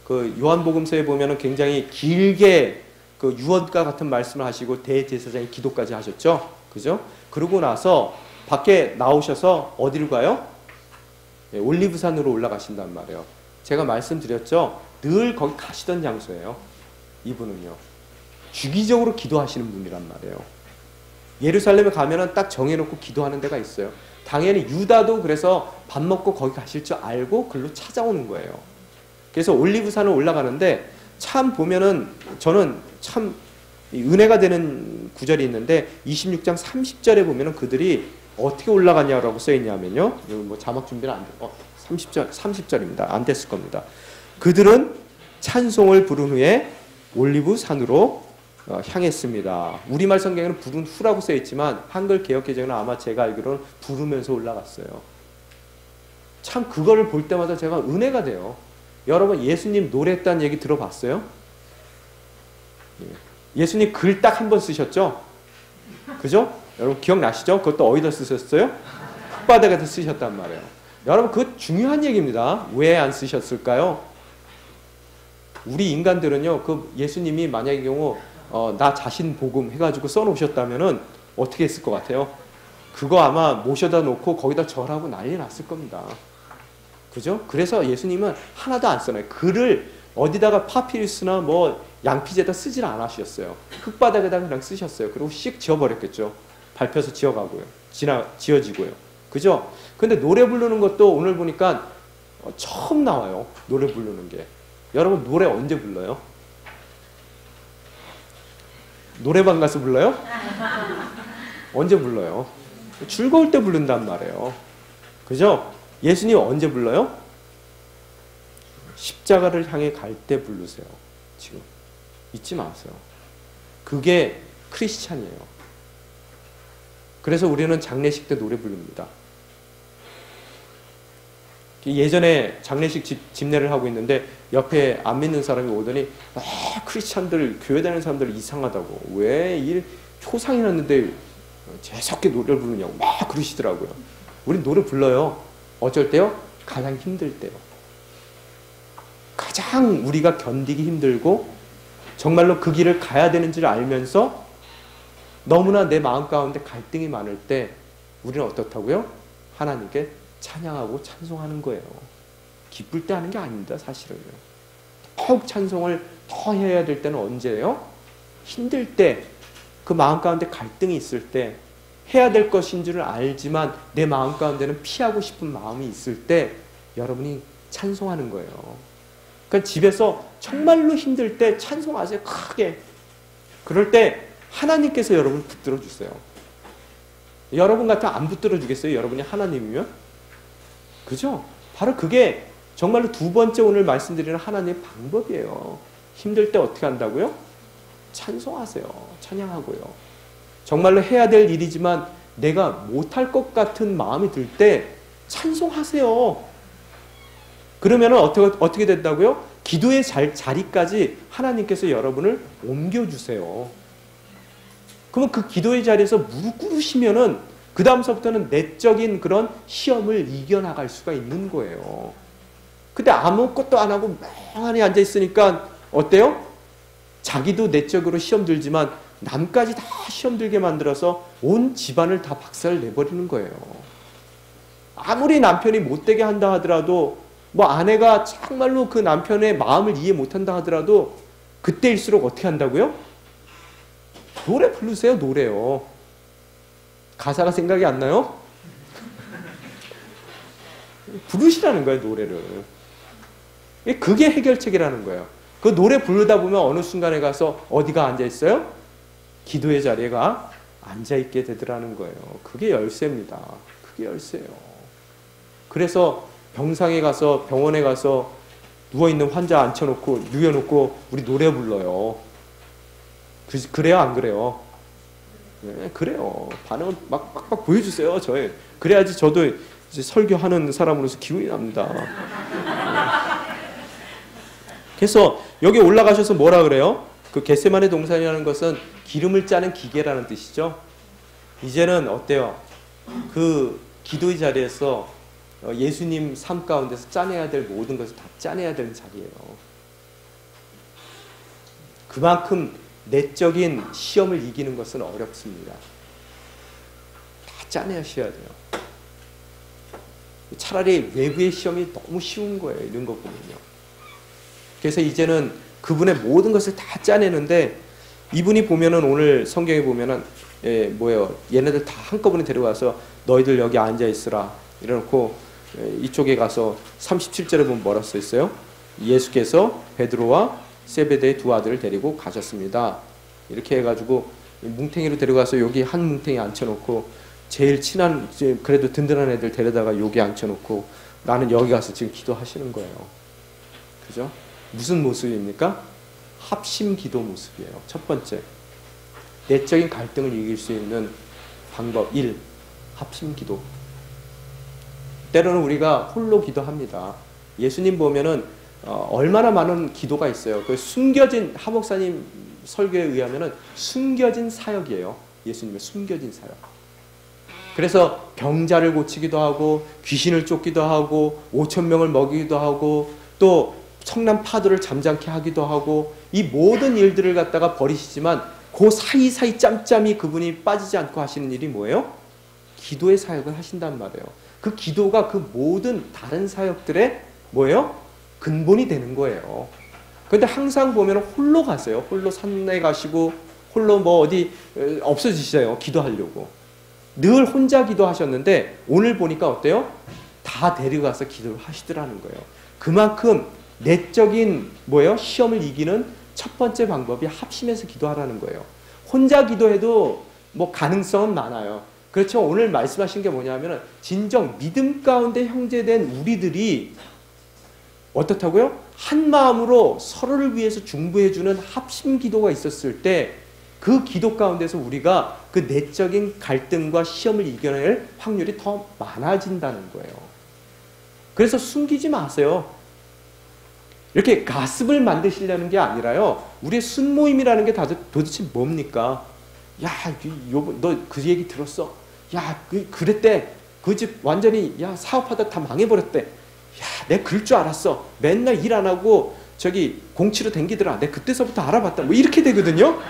그 요한복음서에 보면은 굉장히 길게 그 유언과 같은 말씀을 하시고 대제사장이 기도까지 하셨죠. 그죠? 그러고 나서 밖에 나오셔서 어디를 가요? 네, 올리브산으로 올라가신단 말이에요. 제가 말씀드렸죠. 늘 거기 가시던 장소예요. 이분은요. 주기적으로 기도하시는 분이란 말이에요. 예루살렘에 가면은 딱 정해놓고 기도하는 데가 있어요. 당연히 유다도 그래서 밥 먹고 거기 가실 줄 알고 글로 찾아오는 거예요. 그래서 올리브산을 올라가는데 참 보면은 저는 참 은혜가 되는 구절이 있는데 26장 30절에 보면은 그들이 어떻게 올라가냐라고 써 있냐면요. 뭐 자막 준비는 안 돼. 30절입니다. 안 됐을 겁니다. 그들은 찬송을 부른 후에 올리브산으로 향했습니다. 우리말 성경에는 부른 후라고 써 있지만 한글 개역개정은 아마 제가 알기로는 부르면서 올라갔어요. 참 그거를 볼 때마다 제가 은혜가 돼요. 여러분 예수님 노래했다는 얘기 들어봤어요? 예수님 글 딱 한 번 쓰셨죠? 그죠? 여러분 기억나시죠? 그것도 어디다 쓰셨어요? 흙바닥에다 쓰셨단 말이에요. 여러분 그거 중요한 얘기입니다. 왜 안 쓰셨을까요? 우리 인간들은요, 그 예수님이 만약의 경우 나 자신 복음 해가지고 써놓으셨다면은 어떻게 했을 것 같아요? 그거 아마 모셔다 놓고 거기다 절하고 난리 났을 겁니다. 그죠? 그래서 예수님은 하나도 안 써놔요. 글을 어디다가 파피루스나 뭐 양피지에다 쓰질 않으셨어요. 흙바닥에다 그냥 쓰셨어요. 그리고 씩 지워버렸겠죠. 밟혀서 지워가고요. 지워지고요. 그죠? 근데 노래 부르는 것도 오늘 보니까 처음 나와요. 노래 부르는 게. 여러분 노래 언제 불러요? 노래방 가서 불러요? 언제 불러요? 즐거울 때 부른단 말이에요. 그죠? 예수님 언제 불러요? 십자가를 향해 갈 때 부르세요. 지금 잊지 마세요. 그게 크리스찬이에요. 그래서 우리는 장례식 때 노래 부릅니다. 예전에 장례식 집례를 하고 있는데 옆에 안 믿는 사람이 오더니 크리스찬들 교회 다니는 사람들 이상하다고 왜 이 초상이 났는데 재석게 노래를 부르냐고 막 그러시더라고요. 우린 노래 불러요. 어쩔 때요? 가장 힘들 때요. 가장 우리가 견디기 힘들고 정말로 그 길을 가야 되는 줄 알면서 너무나 내 마음 가운데 갈등이 많을 때 우리는 어떻다고요? 하나님께 찬양하고 찬송하는 거예요. 기쁠 때 하는 게 아닙니다. 사실은요. 더욱 찬송을 더 해야 될 때는 언제예요? 힘들 때, 그 마음 가운데 갈등이 있을 때, 해야 될 것인 줄을 알지만 내 마음 가운데는 피하고 싶은 마음이 있을 때 여러분이 찬송하는 거예요. 그러니까 집에서 정말로 힘들 때 찬송하세요. 크게. 그럴 때 하나님께서 여러분을 붙들어 주세요. 여러분 같으면 안 붙들어 주겠어요? 여러분이 하나님이면? 그죠? 바로 그게 정말로 두 번째 오늘 말씀드리는 하나님의 방법이에요. 힘들 때 어떻게 한다고요? 찬송하세요. 찬양하고요. 정말로 해야 될 일이지만 내가 못할 것 같은 마음이 들 때 찬송하세요. 그러면 어떻게 된다고요? 기도의 자리까지 하나님께서 여러분을 옮겨주세요. 그러면 그 기도의 자리에서 무릎 꿇으시면은 그 다음서부터는 내적인 그런 시험을 이겨나갈 수가 있는 거예요. 근데 아무것도 안 하고 멍하니 앉아있으니까 어때요? 자기도 내적으로 시험 들지만 남까지 다 시험 들게 만들어서 온 집안을 다 박살 내버리는 거예요. 아무리 남편이 못되게 한다 하더라도 뭐 아내가 정말로 그 남편의 마음을 이해 못한다 하더라도 그때일수록 어떻게 한다고요? 노래 부르세요. 노래요. 가사가 생각이 안 나요? 부르시라는 거예요. 노래를. 그게 해결책이라는 거예요. 그 노래 부르다 보면 어느 순간에 가서 어디가 앉아있어요? 기도의 자리가 앉아있게 되더라는 거예요. 그게 열쇠입니다. 그게 열쇠예요. 그래서 병상에 가서 병원에 가서 누워있는 환자 앉혀놓고 누워놓고 우리 노래 불러요. 그래요? 안 그래요? 네, 그래요. 반응을 막 보여주세요. 저의. 그래야지 저도 이제 설교하는 사람으로서 기운이 납니다. 그래서 여기 올라가셔서 뭐라 그래요? 그 겟세마네 동산이라는 것은 기름을 짜는 기계라는 뜻이죠. 이제는 어때요? 그 기도의 자리에서 예수님 삶 가운데서 짜내야 될 모든 것을 다 짜내야 되는 자리예요. 그만큼 내적인 시험을 이기는 것은 어렵습니다. 다 짜내셔야 돼요. 차라리 외부의 시험이 너무 쉬운 거예요. 이런 거 보면요. 그래서 이제는 그분의 모든 것을 다 짜내는데, 이분이 보면은 오늘 성경에 보면은 얘네들 다 한꺼번에 데려가서 너희들 여기 앉아 있으라 이래놓고 이쪽에 가서 37절에 보면 뭐라 써 있어요? 예수께서 베드로와 세베대의 두 아들을 데리고 가셨습니다. 이렇게 해가지고 뭉탱이로 데려가서 여기 한 뭉탱이 앉혀놓고, 제일 친한 그래도 든든한 애들 데려다가 여기 앉혀놓고 나는 여기 가서 지금 기도하시는 거예요. 그죠? 무슨 모습입니까? 합심 기도 모습이에요. 첫 번째, 내적인 갈등을 이길 수 있는 방법 1. 합심 기도. 때로는 우리가 홀로 기도합니다. 예수님 보면은 얼마나 많은 기도가 있어요. 그 숨겨진, 하목사님 설교에 의하면은 숨겨진 사역이에요. 예수님의 숨겨진 사역. 그래서 병자를 고치기도 하고 귀신을 쫓기도 하고 5,000명을 먹이기도 하고 또 성난 파도를 잠잠케 하기도 하고, 이 모든 일들을 갖다가 버리시지만 그 사이사이 짬짬이 그분이 빠지지 않고 하시는 일이 뭐예요? 기도의 사역을 하신단 말이에요. 그 기도가 그 모든 다른 사역들의 뭐예요? 근본이 되는 거예요. 그런데 항상 보면 홀로 가세요. 홀로 산에 가시고 홀로 뭐 어디 없어지시죠. 기도하려고. 늘 혼자 기도하셨는데 오늘 보니까 어때요? 다 데려가서 기도를 하시더라는 거예요. 그만큼 내적인 뭐예요? 시험을 이기는 첫 번째 방법이 합심해서 기도하라는 거예요. 혼자 기도해도 뭐 가능성은 많아요. 그렇죠. 오늘 말씀하신 게 뭐냐면 진정 믿음 가운데 형제된 우리들이 어떻다고요? 한 마음으로 서로를 위해서 중보해주는 합심 기도가 있었을 때 그 기도 가운데서 우리가 그 내적인 갈등과 시험을 이겨낼 확률이 더 많아진다는 거예요. 그래서 숨기지 마세요. 이렇게 가습을 만드시려는 게 아니라요. 우리의 순모임이라는 게 도대체 뭡니까? 야, 너 그 얘기 들었어? 야, 그랬대. 그 집 완전히 사업하다 다 망해버렸대. 야, 내가 그럴 줄 알았어. 맨날 일 안 하고 저기 공치로 댕기더라. 내가 그때서부터 알아봤다. 뭐 이렇게 되거든요.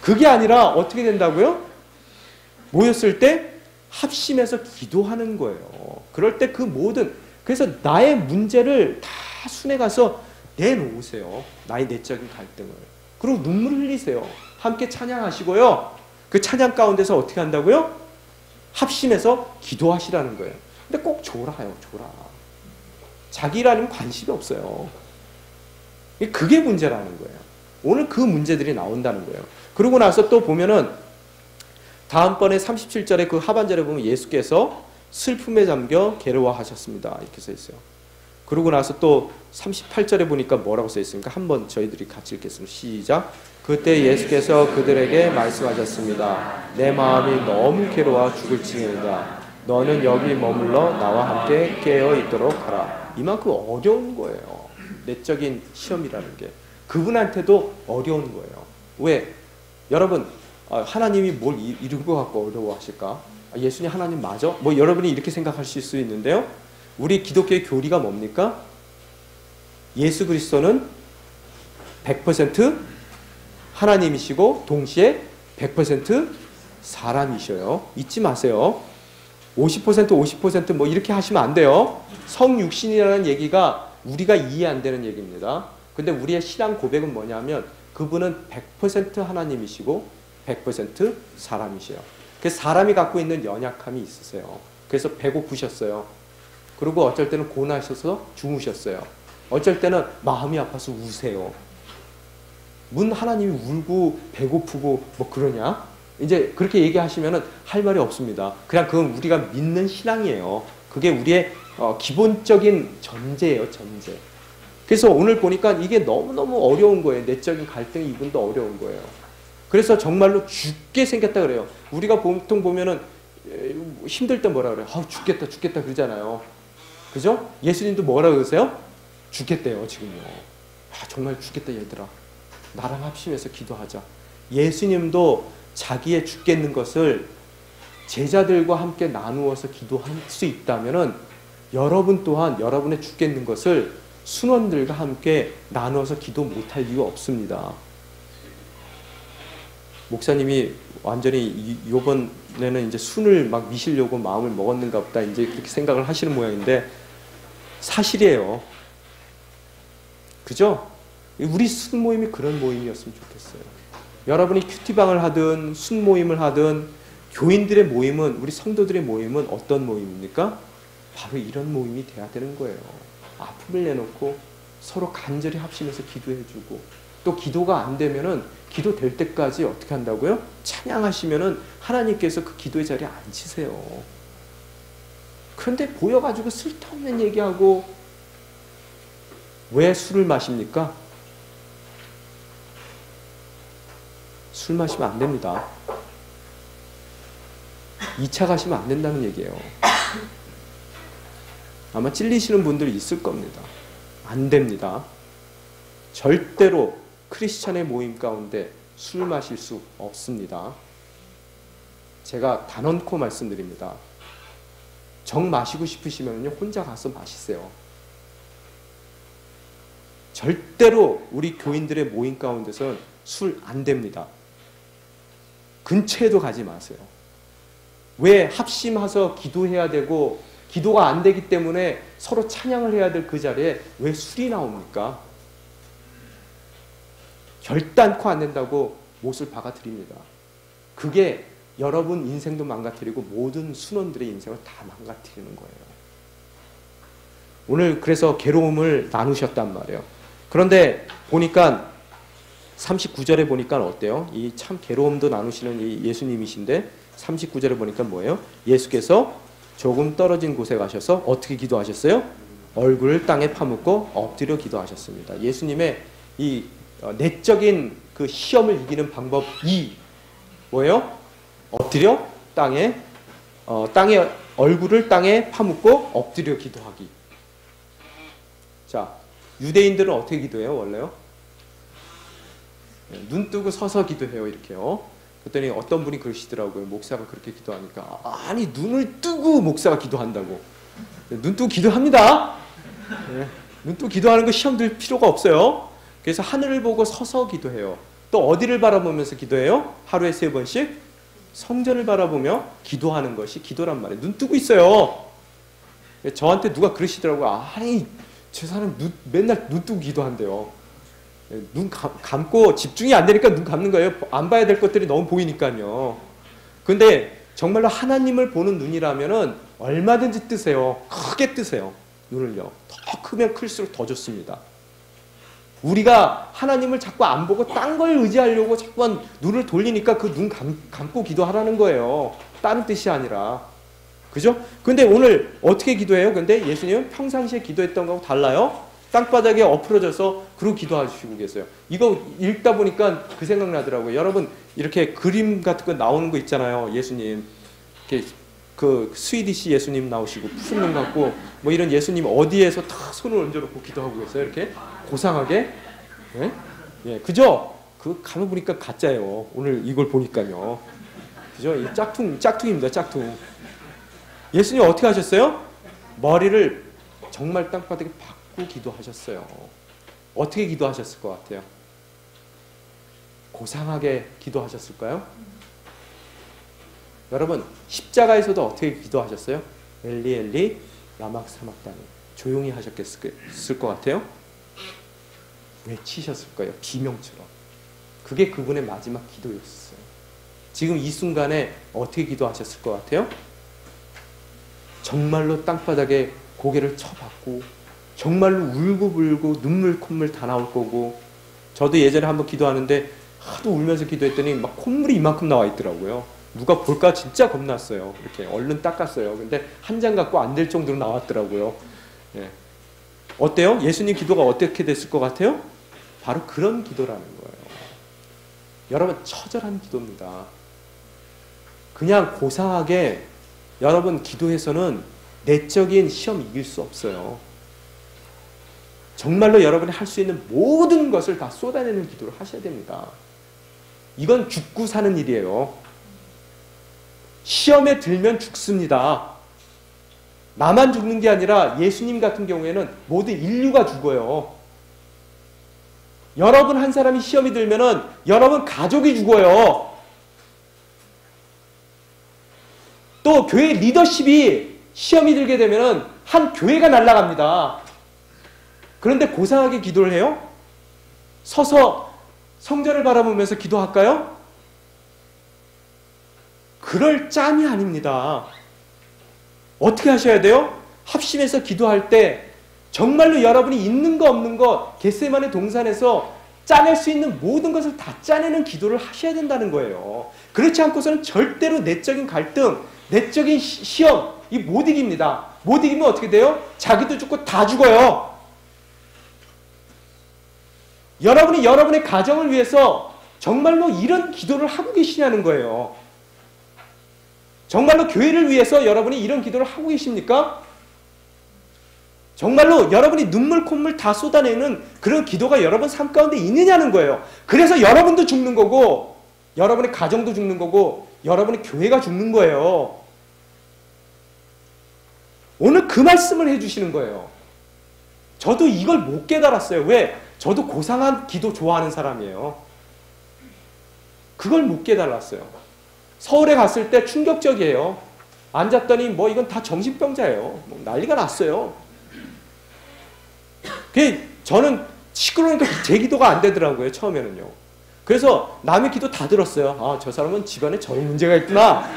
그게 아니라 어떻게 된다고요? 모였을 때 합심해서 기도하는 거예요. 그럴 때 그 모든, 그래서 나의 문제를 다 순회 가서 내놓으세요. 나의 내적인 갈등을. 그리고 눈물 흘리세요. 함께 찬양하시고요. 그 찬양 가운데서 어떻게 한다고요? 합심해서 기도하시라는 거예요. 근데 꼭 조라요. 조라. 자기 일 아니면 관심이 없어요. 그게 문제라는 거예요. 오늘 그 문제들이 나온다는 거예요. 그러고 나서 또 보면은 다음번에 37절에 그 하반절에 보면 예수께서 슬픔에 잠겨 괴로워하셨습니다. 이렇게 써 있어요. 그러고 나서 또 38절에 보니까 뭐라고 써 있습니까? 한번 저희들이 같이 읽겠습니다. 시작. 그때 예수께서 그들에게 말씀하셨습니다. 내 마음이 너무 괴로워 죽을 징이다. 너는 여기 머물러 나와 함께 깨어 있도록 하라. 이만큼 어려운 거예요. 내적인 시험이라는 게. 그분한테도 어려운 거예요. 왜? 여러분, 하나님이 뭘 이룬 것 같고 어려워하실까? 예수님 하나님 맞아? 뭐 여러분이 이렇게 생각하실 수 있는데요. 우리 기독교의 교리가 뭡니까? 예수 그리스도는 100% 하나님이시고 동시에 100% 사람이셔요. 잊지 마세요. 50% 50% 뭐 이렇게 하시면 안 돼요. 성육신이라는 얘기가 우리가 이해 안 되는 얘기입니다. 근데 우리의 신앙 고백은 뭐냐면 그분은 100% 하나님이시고 100% 사람이셔요. 그래서 사람이 갖고 있는 연약함이 있으세요. 그래서 배고프셨어요. 그리고 어쩔 때는 고나셔서 죽으셨어요. 어쩔 때는 마음이 아파서 우세요. 문 하나님이 울고 배고프고 뭐 그러냐? 이제 그렇게 얘기하시면은 할 말이 없습니다. 그냥 그건 우리가 믿는 신앙이에요. 그게 우리의 기본적인 전제예요, 전제. 그래서 오늘 보니까 이게 너무너무 어려운 거예요. 내적인 갈등이 이분도 어려운 거예요. 그래서 정말로 죽게 생겼다 그래요. 우리가 보통 보면은 힘들 때 뭐라 그래요? 죽겠다, 죽겠다 그러잖아요. 그죠? 예수님도 뭐라 그러세요? 죽겠대요, 지금요. 정말 죽겠다, 얘들아. 나랑 합심해서 기도하자. 예수님도 자기의 죽겠는 것을 제자들과 함께 나누어서 기도할 수 있다면은 여러분 또한 여러분의 죽겠는 것을 순원들과 함께 나누어서 기도 못할 이유가 없습니다. 목사님이 완전히 이번에는 이제 순을 막 미시려고 마음을 먹었는가 보다 이제 그렇게 생각을 하시는 모양인데 사실이에요. 그죠? 우리 순 모임이 그런 모임이었으면 좋겠어요. 여러분이 큐티방을 하든 순 모임을 하든 교인들의 모임은, 우리 성도들의 모임은 어떤 모임입니까? 바로 이런 모임이 돼야 되는 거예요. 아픔을 내놓고 서로 간절히 합심해서 기도해주고, 또 기도가 안 되면은 기도 될 때까지 어떻게 한다고요? 찬양하시면은 하나님께서 그 기도의 자리에 앉히세요. 그런데 보여가지고 쓸데없는 얘기하고, 왜 술을 마십니까? 술 마시면 안 됩니다. 2차 가시면 안 된다는 얘기예요. 아마 찔리시는 분들이 있을 겁니다. 안 됩니다. 절대로 크리스찬의 모임 가운데 술 마실 수 없습니다. 제가 단언코 말씀드립니다. 정 마시고 싶으시면요, 혼자 가서 마시세요. 절대로 우리 교인들의 모임 가운데서는 술 안 됩니다. 근처에도 가지 마세요. 왜? 합심해서 기도해야 되고 기도가 안 되기 때문에 서로 찬양을 해야 될 그 자리에 왜 술이 나옵니까? 결단코 안 된다고 못을 박아드립니다. 그게 여러분 인생도 망가뜨리고 모든 순원들의 인생을 다 망가뜨리는 거예요. 오늘 그래서 괴로움을 나누셨단 말이에요. 그런데 보니까 39절에 보니까 어때요? 이 참 괴로움도 나누시는 이 예수님이신데 39절에 보니까 뭐예요? 예수께서 조금 떨어진 곳에 가셔서 어떻게 기도하셨어요? 얼굴을 땅에 파묻고 엎드려 기도하셨습니다. 예수님의 이 내적인 그 시험을 이기는 방법 2 뭐예요? 엎드려 땅에 얼굴을 땅에 파묻고 엎드려 기도하기. 자, 유대인들은 어떻게 기도해요? 원래요? 눈 뜨고 서서 기도해요. 이렇게요. 그랬더니 어떤 분이 그러시더라고요. 목사가 그렇게 기도하니까. 아니, 눈을 뜨고 목사가 기도한다고. 눈 뜨고 기도합니다. 네. 눈 뜨고 기도하는 거 시험 들 필요가 없어요. 그래서 하늘을 보고 서서 기도해요. 또 어디를 바라보면서 기도해요? 하루에 3번씩 성전을 바라보며 기도하는 것이 기도란 말이에요. 눈 뜨고 있어요. 저한테 누가 그러시더라고요. 아니, 저 사람 맨날 눈 뜨고 기도한대요. 눈 감고 집중이 안 되니까 눈 감는 거예요. 안 봐야 될 것들이 너무 보이니까요. 근데 정말로 하나님을 보는 눈이라면은 얼마든지 뜨세요. 크게 뜨세요. 눈을요. 더 크면 클수록 더 좋습니다. 우리가 하나님을 자꾸 안 보고 딴 걸 의지하려고 자꾸 눈을 돌리니까 그 눈 감고 기도하라는 거예요. 다른 뜻이 아니라. 그죠? 근데 오늘 어떻게 기도해요? 근데 예수님은 평상시에 기도했던 거하고 달라요. 땅바닥에 엎으러져서 그러고 기도하시고 계세요. 이거 읽다 보니까 그 생각 나더라고요. 여러분 이렇게 그림 같은 거 나오는 거 있잖아요. 예수님 이렇게 그 스위디시 예수님 나오시고 푸른 눈 같고 뭐 이런 예수님 어디에서 다 손을 얹어놓고 기도하고 계세요. 이렇게 고상하게. 네? 예, 그죠? 그 가만 보니까 가짜예요. 오늘 이걸 보니까요. 그죠? 이 짝퉁입니다. 짝퉁. 예수님 어떻게 하셨어요? 머리를 정말 땅바닥에 박고 기도하셨어요. 어떻게 기도하셨을 것 같아요? 고상하게 기도하셨을까요? 여러분 십자가에서도 어떻게 기도하셨어요? 엘리 엘리 라마 사막다니 조용히 하셨을 것 같아요? 외치셨을 거예요. 비명처럼. 그게 그분의 마지막 기도였어요. 지금 이 순간에 어떻게 기도하셨을 것 같아요? 정말로 땅바닥에 고개를 쳐박고 정말로 울고불고 눈물 콧물 다 나올 거고 저도 예전에 한번 기도하는데 하도 울면서 기도했더니 막 콧물이 이만큼 나와 있더라고요. 누가 볼까 진짜 겁났어요. 이렇게 얼른 닦았어요. 근데 한 장 갖고 안 될 정도로 나왔더라고요. 예. 어때요? 예수님 기도가 어떻게 됐을 것 같아요? 바로 그런 기도라는 거예요. 여러분 처절한 기도입니다. 그냥 고상하게 여러분 기도해서는 내적인 시험 이길 수 없어요. 정말로 여러분이 할 수 있는 모든 것을 다 쏟아내는 기도를 하셔야 됩니다. 이건 죽고 사는 일이에요. 시험에 들면 죽습니다. 나만 죽는 게 아니라 예수님 같은 경우에는 모든 인류가 죽어요. 여러분 한 사람이 시험이 들면은 여러분 가족이 죽어요. 또 교회 리더십이 시험이 들게 되면은 한 교회가 날아갑니다. 그런데 고상하게 기도를 해요? 서서 성전을 바라보면서 기도할까요? 그럴 짬이 아닙니다. 어떻게 하셔야 돼요? 합심해서 기도할 때 정말로 여러분이 있는 거 없는 거 겟세마네 동산에서 짜낼 수 있는 모든 것을 다 짜내는 기도를 하셔야 된다는 거예요. 그렇지 않고서는 절대로 내적인 갈등, 내적인 시험 이 못 이깁니다. 못 이기면 어떻게 돼요? 자기도 죽고 다 죽어요. 여러분이 여러분의 가정을 위해서 정말로 이런 기도를 하고 계시냐는 거예요. 정말로 교회를 위해서 여러분이 이런 기도를 하고 계십니까? 정말로 여러분이 눈물 콧물 다 쏟아내는 그런 기도가 여러분 삶 가운데 있느냐는 거예요. 그래서 여러분도 죽는 거고 여러분의 가정도 죽는 거고 여러분의 교회가 죽는 거예요. 오늘 그 말씀을 해주시는 거예요. 저도 이걸 못 깨달았어요. 왜? 저도 고상한 기도 좋아하는 사람이에요. 그걸 못 깨달았어요. 서울에 갔을 때 충격적이에요. 앉았더니 뭐 이건 다 정신병자예요. 뭐 난리가 났어요. 저는 시끄러우니까 제 기도가 안 되더라고요. 처음에는요. 그래서 남의 기도 다 들었어요. 아, 저 사람은 집안에 저런 문제가 있구나.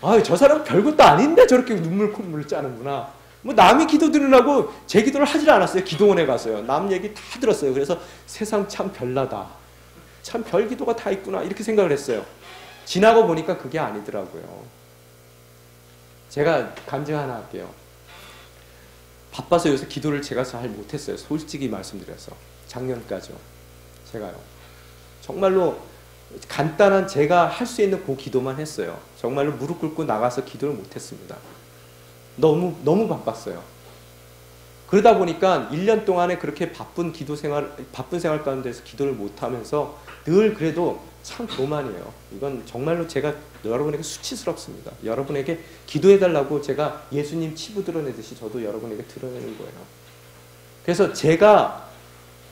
아, 저 사람은 별것도 아닌데 저렇게 눈물 콧물을 짜는구나. 뭐 남의 기도 들으려고 제 기도를 하질 않았어요. 기도원에 가서요. 남 얘기 다 들었어요. 그래서 세상 참 별나다. 참 별 기도가 다 있구나. 이렇게 생각을 했어요. 지나고 보니까 그게 아니더라고요. 제가 간증 하나 할게요. 바빠서 요새 기도를 제가 잘 못했어요. 솔직히 말씀드려서. 작년까지요. 제가요. 정말로 간단한 제가 할 수 있는 그 기도만 했어요. 정말로 무릎 꿇고 나가서 기도를 못했습니다. 너무 바빴어요. 그러다 보니까 1년 동안에 그렇게 바쁜 생활 가운데서 기도를 못하면서 늘 그래도 참 교만이에요. 이건 정말로 제가 여러분에게 수치스럽습니다. 여러분에게 기도해달라고 제가 예수님 치부 드러내듯이 저도 여러분에게 드러내는 거예요. 그래서 제가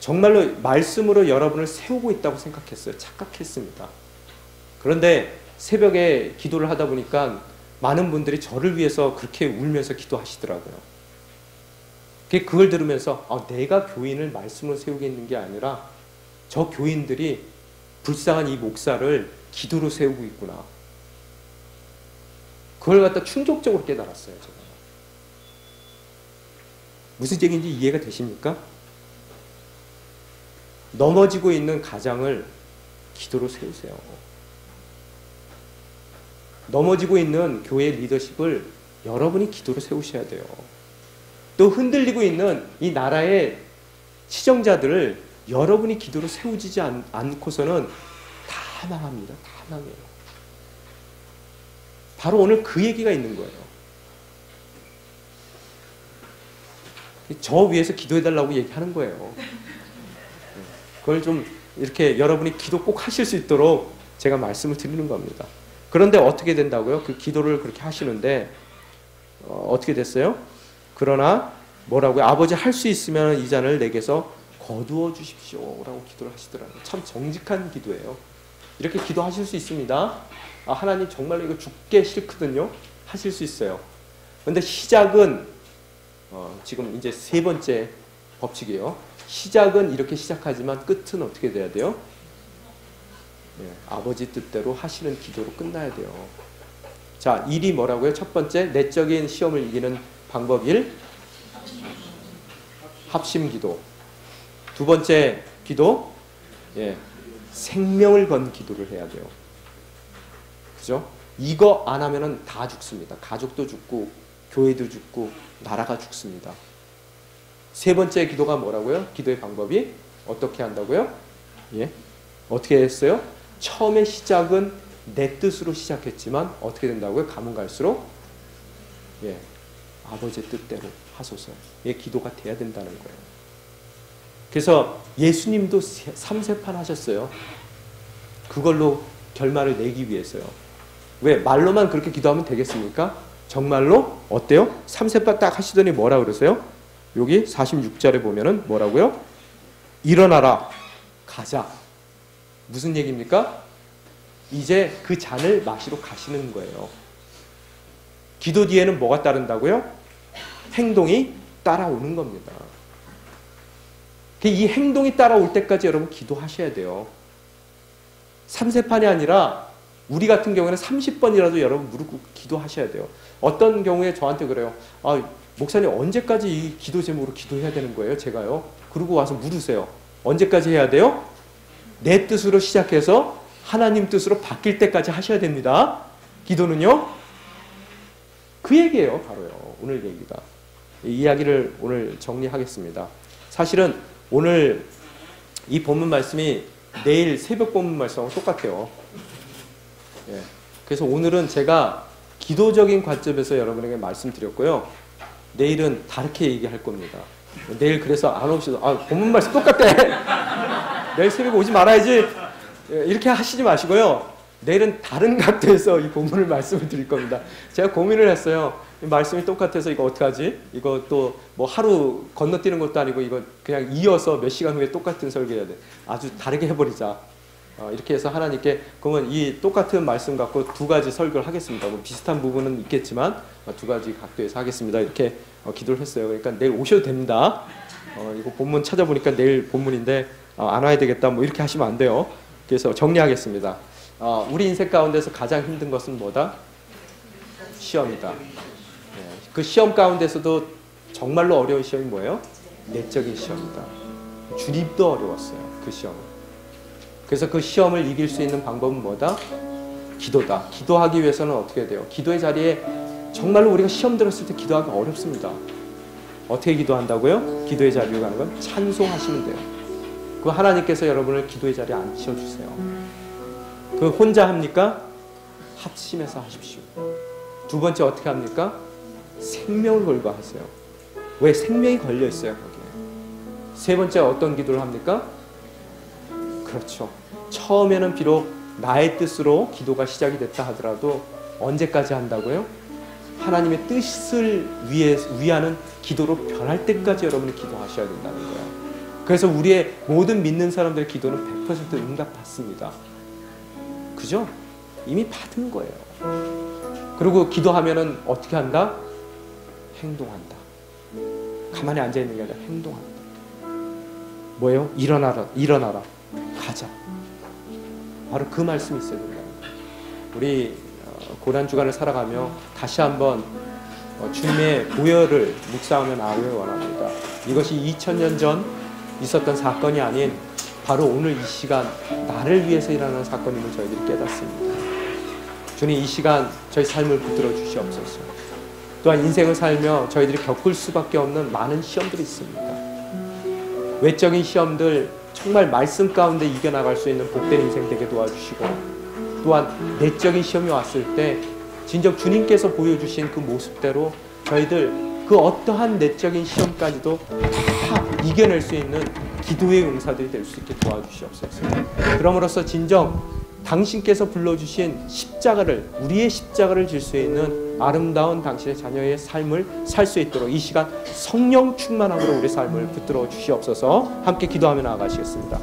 정말로 말씀으로 여러분을 세우고 있다고 생각했어요. 착각했습니다. 그런데 새벽에 기도를 하다 보니까 많은 분들이 저를 위해서 그렇게 울면서 기도하시더라고요. 그걸 들으면서 내가 교인을 말씀으로 세우겠는 게 아니라 저 교인들이 불쌍한 이 목사를 기도로 세우고 있구나. 그걸 갖다 충격적으로 깨달았어요. 제가. 무슨 얘기인지 이해가 되십니까? 넘어지고 있는 가장을 기도로 세우세요. 넘어지고 있는 교회 리더십을 여러분이 기도로 세우셔야 돼요. 또 흔들리고 있는 이 나라의 시정자들을 여러분이 기도로 세우지 않고서는 다 망합니다. 다 망해요. 바로 오늘 그 얘기가 있는 거예요. 저 위해서 기도해달라고 얘기하는 거예요. 그걸 좀 이렇게 여러분이 기도 꼭 하실 수 있도록 제가 말씀을 드리는 겁니다. 그런데 어떻게 된다고요? 그 기도를 그렇게 하시는데 어떻게 됐어요? 그러나 뭐라고요? 아버지 할 수 있으면 이 잔을 내게서 거두어 주십시오 라고 기도를 하시더라고요. 참 정직한 기도예요. 이렇게 기도하실 수 있습니다. 하나님 정말로 이거 죽게 싫거든요. 하실 수 있어요. 그런데 시작은 지금 이제 세 번째 법칙이에요. 시작은 이렇게 시작하지만 끝은 어떻게 돼야 돼요? 아버지 뜻대로 하시는 기도로 끝나야 돼요. 자, 1이 뭐라고요? 첫 번째, 내적인 시험을 이기는 방법 1, 합심기도. 두 번째 기도, 생명을 건 기도를 해야 돼요. 그죠? 이거 안 하면은 다 죽습니다. 가족도 죽고, 교회도 죽고, 나라가 죽습니다. 세 번째 기도가 뭐라고요? 기도의 방법이 어떻게 한다고요? 어떻게 했어요? 처음에 시작은 내 뜻으로 시작했지만 어떻게 된다고요? 가면 갈수록 아버지의 뜻대로 하소서. 의 기도가 돼야 된다는 거예요. 그래서 예수님도 3세판 하셨어요. 그걸로 결말을 내기 위해서요. 왜? 말로만 그렇게 기도하면 되겠습니까? 정말로 어때요? 3세판 딱 하시더니 뭐라 그러세요? 여기 46절에 보면은 뭐라고요? 일어나라, 가자. 무슨 얘기입니까? 이제 그 잔을 마시러 가시는 거예요. 기도 뒤에는 뭐가 따른다고요? 행동이 따라오는 겁니다. 이 행동이 따라올 때까지 여러분 기도하셔야 돼요. 3세판이 아니라 우리 같은 경우에는 30번이라도 여러분 무릎 꿇고 기도하셔야 돼요. 어떤 경우에 저한테 그래요. 목사님 언제까지 이 기도 제목으로 기도해야 되는 거예요? 제가요. 그러고 와서 물으세요. 언제까지 해야 돼요? 내 뜻으로 시작해서 하나님 뜻으로 바뀔 때까지 하셔야 됩니다. 기도는요. 그 얘기예요. 바로요. 오늘 얘기가. 이 이야기를 오늘 정리하겠습니다. 사실은 오늘 이 본문 말씀이 내일 새벽 본문 말씀하고 똑같아요. 예. 그래서 오늘은 제가 기도적인 관점에서 여러분에게 말씀드렸고요. 내일은 다르게 얘기할 겁니다. 내일 그래서 안 오셔도 본문 말씀 똑같대. 내일 새벽 오지 말아야지. 이렇게 하시지 마시고요. 내일은 다른 각도에서 이 본문을 말씀을 드릴 겁니다. 제가 고민을 했어요. 말씀이 똑같아서 이거 어떡하지? 이거 또 뭐 하루 건너뛰는 것도 아니고 이거 그냥 이어서 몇 시간 후에 똑같은 설교해야 돼. 아주 다르게 해버리자. 이렇게 해서 하나님께 그러면 이 똑같은 말씀 갖고 두 가지 설교를 하겠습니다. 뭐 비슷한 부분은 있겠지만 두 가지 각도에서 하겠습니다. 이렇게 기도를 했어요. 그러니까 내일 오셔도 됩니다. 이거 본문 찾아보니까 내일 본문인데 안 와야 되겠다. 뭐 이렇게 하시면 안 돼요. 그래서 정리하겠습니다. 우리 인생 가운데서 가장 힘든 것은 뭐다? 시험이다. 그 시험 가운데서도 정말로 어려운 시험이 뭐예요? 내적인 시험이다. 주님도 어려웠어요. 그 시험은. 그래서 그 시험을 이길 수 있는 방법은 뭐다? 기도다. 기도하기 위해서는 어떻게 돼요? 기도의 자리에 정말로 우리가 시험 들었을 때 기도하기 어렵습니다. 어떻게 기도한다고요? 기도의 자리로 가는 건 찬송하시면 돼요. 그 하나님께서 여러분을 기도의 자리에 앉혀주세요. 그 혼자 합니까? 합심해서 하십시오. 두 번째 어떻게 합니까? 생명을 걸고 하세요. 왜? 생명이 걸려 있어요, 거기에. 세 번째 어떤 기도를 합니까? 그렇죠. 처음에는 비록 나의 뜻으로 기도가 시작이 됐다 하더라도 언제까지 한다고요? 하나님의 뜻을 위하는 기도로 변할 때까지 여러분이 기도하셔야 된다는 거예요. 그래서 우리의 모든 믿는 사람들의 기도는 100% 응답받습니다. 그죠? 이미 받은 거예요. 그리고 기도하면은 어떻게 한다? 행동한다. 가만히 앉아있는 게 아니라 행동한다. 뭐예요? 일어나라. 가자. 바로 그 말씀이 있어야 된다. 우리 고난주간을 살아가며 다시 한번 주님의 보혈을 묵상하며 나아가길 원합니다. 이것이 2000년 전 있었던 사건이 아닌 바로 오늘 이 시간 나를 위해서 일어나는 사건임을 저희들이 깨닫습니다. 주님 이 시간 저희 삶을 붙들어 주시옵소서. 또한 인생을 살며 저희들이 겪을 수밖에 없는 많은 시험들이 있습니다. 외적인 시험들 정말 말씀 가운데 이겨나갈 수 있는 복된 인생 되게 도와주시고 또한 내적인 시험이 왔을 때 진정 주님께서 보여주신 그 모습대로 저희들 그 어떠한 내적인 시험까지도 다 이겨낼 수 있는 기도의 용사들이 될 수 있게 도와주시옵소서. 그럼으로써 진정 당신께서 불러주신 십자가를 우리의 십자가를 질 수 있는 아름다운 당신의 자녀의 삶을 살 수 있도록 이 시간 성령 충만함으로 우리 삶을 붙들어 주시옵소서. 함께 기도하며 나아가시겠습니다.